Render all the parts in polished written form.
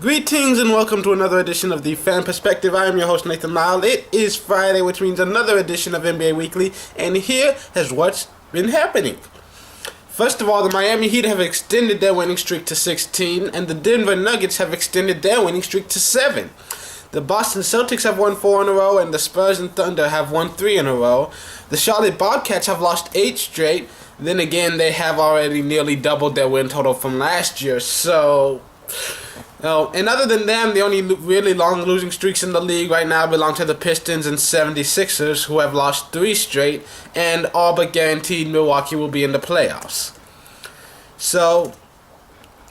Greetings and welcome to another edition of the Fan Perspective. I am your host Nathan Lyle. It is Friday, which means another edition of NBA Weekly, and here is what's been happening. First of all, the Miami Heat have extended their winning streak to 16, and the Denver Nuggets have extended their winning streak to 7. The Boston Celtics have won 4 in a row, and the Spurs and Thunder have won 3 in a row. The Charlotte Bobcats have lost 8 straight. Then again, they have already nearly doubled their win total from last year, so... and other than them, the only really long losing streaks in the league right now belong to the Pistons and 76ers, who have lost 3 straight, and all but guaranteed Milwaukee will be in the playoffs. So,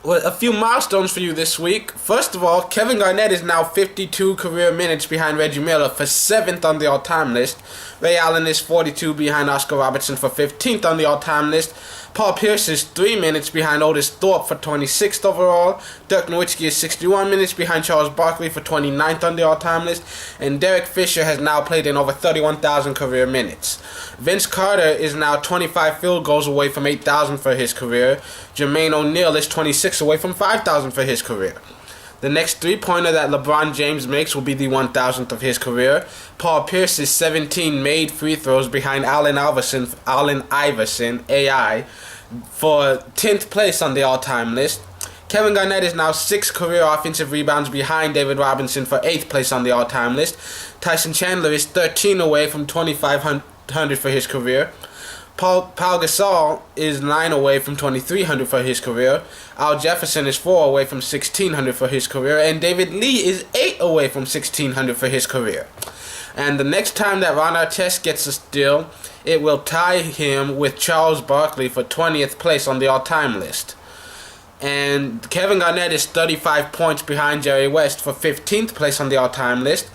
a few milestones for you this week. First of all, Kevin Garnett is now 52 career minutes behind Reggie Miller for 7th on the all-time list. Ray Allen is 42 behind Oscar Robertson for 15th on the all-time list. Paul Pierce is 3 minutes behind Otis Thorpe for 26th overall. Dirk Nowitzki is 61 minutes behind Charles Barkley for 29th on the all-time list. And Derrick Fisher has now played in over 31,000 career minutes. Vince Carter is now 25 field goals away from 8,000 for his career. Jermaine O'Neal is 26 away from 5,000 for his career. The next three-pointer that LeBron James makes will be the 1,000th of his career. Paul Pierce is 17 made free throws behind Allen Iverson, AI, for 10th place on the all-time list. Kevin Garnett is now 6 career offensive rebounds behind David Robinson for 8th place on the all-time list. Tyson Chandler is 13 away from 2,500 for his career. Paul Gasol is 9 away from 2,300 for his career. Al Jefferson is 4 away from 1,600 for his career. And David Lee is 8 away from 1,600 for his career. And the next time that Ron Artest gets a steal, it will tie him with Charles Barkley for 20th place on the all-time list. And Kevin Garnett is 35 points behind Jerry West for 15th place on the all-time list.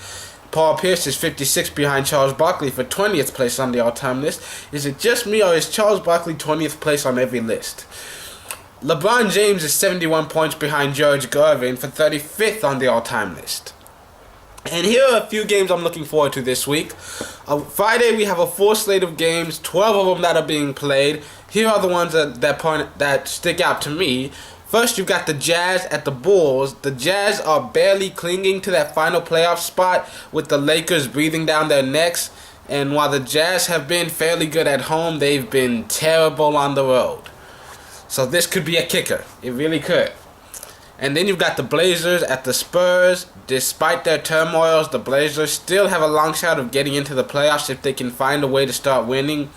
Paul Pierce is 56 behind Charles Barkley for 20th place on the all-time list. Is it just me, or is Charles Barkley 20th place on every list? LeBron James is 71 points behind George Gervin for 35th on the all-time list. And here are a few games I'm looking forward to this week. Friday we have a full slate of games, 12 of them that are being played. Here are the ones that stick out to me. First, you've got the Jazz at the Bulls. The Jazz are barely clinging to that final playoff spot with the Lakers breathing down their necks. And while the Jazz have been fairly good at home, they've been terrible on the road. So this could be a kicker. It really could. And then you've got the Blazers at the Spurs. Despite their turmoils, the Blazers still have a long shot of getting into the playoffs if they can find a way to start winning.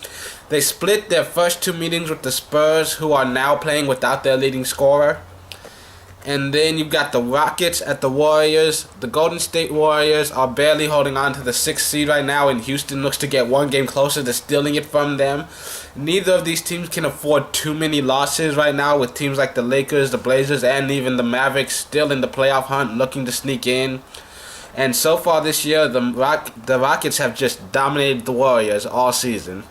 They split their first 2 meetings with the Spurs, who are now playing without their leading scorer. And then you've got the Rockets at the Warriors. The Golden State Warriors are barely holding on to the 6th seed right now, and Houston looks to get one game closer to stealing it from them. Neither of these teams can afford too many losses right now, with teams like the Lakers, the Blazers, and even the Mavericks still in the playoff hunt looking to sneak in. And so far this year, the Rockets have just dominated the Warriors all season.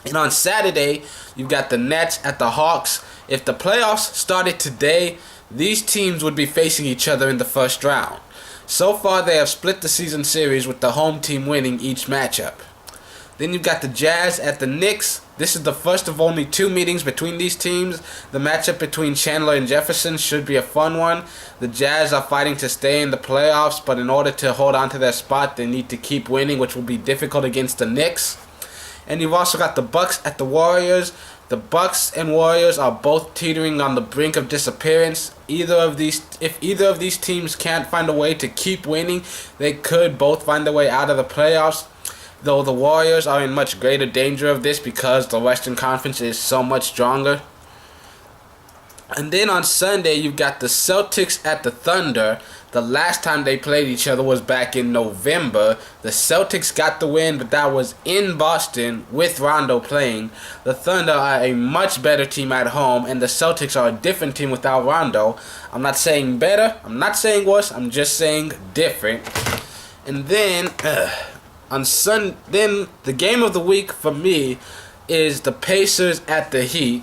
And on Saturday, you've got the Nets at the Hawks. If the playoffs started today, these teams would be facing each other in the first round. So far, they have split the season series with the home team winning each matchup. Then you've got the Jazz at the Knicks. This is the first of only 2 meetings between these teams. The matchup between Chandler and Jefferson should be a fun one. The Jazz are fighting to stay in the playoffs, but in order to hold on to their spot, they need to keep winning, which will be difficult against the Knicks. And you've also got the Bucks at the Warriors. The Bucks and Warriors are both teetering on the brink of disappearance. If either of these teams can't find a way to keep winning, they could both find their way out of the playoffs. Though the Warriors are in much greater danger of this because the Western Conference is so much stronger. And then on Sunday, you've got the Celtics at the Thunder. The last time they played each other was back in November. The Celtics got the win, but that was in Boston with Rondo playing. The Thunder are a much better team at home, and the Celtics are a different team without Rondo. I'm not saying better, I'm not saying worse, I'm just saying different. And then, then the game of the week for me is the Pacers at the Heat.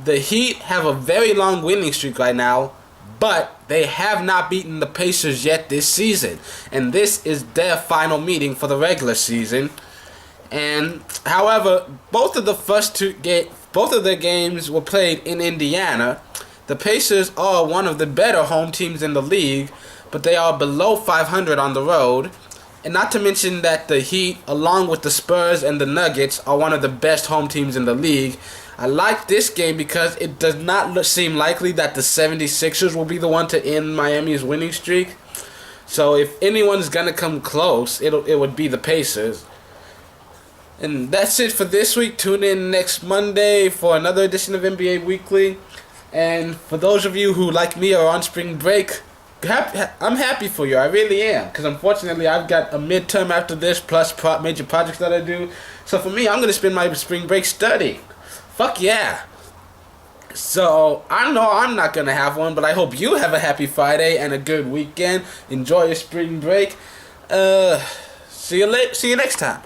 The Heat have a very long winning streak right now, but they have not beaten the Pacers yet this season. And this is their final meeting for the regular season. And however, both of their games were played in Indiana. The Pacers are one of the better home teams in the league, but they are below 500 on the road. And not to mention that the Heat, along with the Spurs and the Nuggets, are one of the best home teams in the league. I like this game because it does not seem likely that the 76ers will be the one to end Miami's winning streak. So if anyone's going to come close, it would be the Pacers. And that's it for this week. Tune in next Monday for another edition of NBA Weekly. And for those of you who, like me, are on spring break, I'm happy for you. I really am. Because unfortunately, I've got a midterm after this, plus major projects that I do. So for me, I'm going to spend my spring break studying. Fuck yeah. So, I know I'm not going to have one, but I hope you have a happy Friday and a good weekend. Enjoy your spring break. See you next time.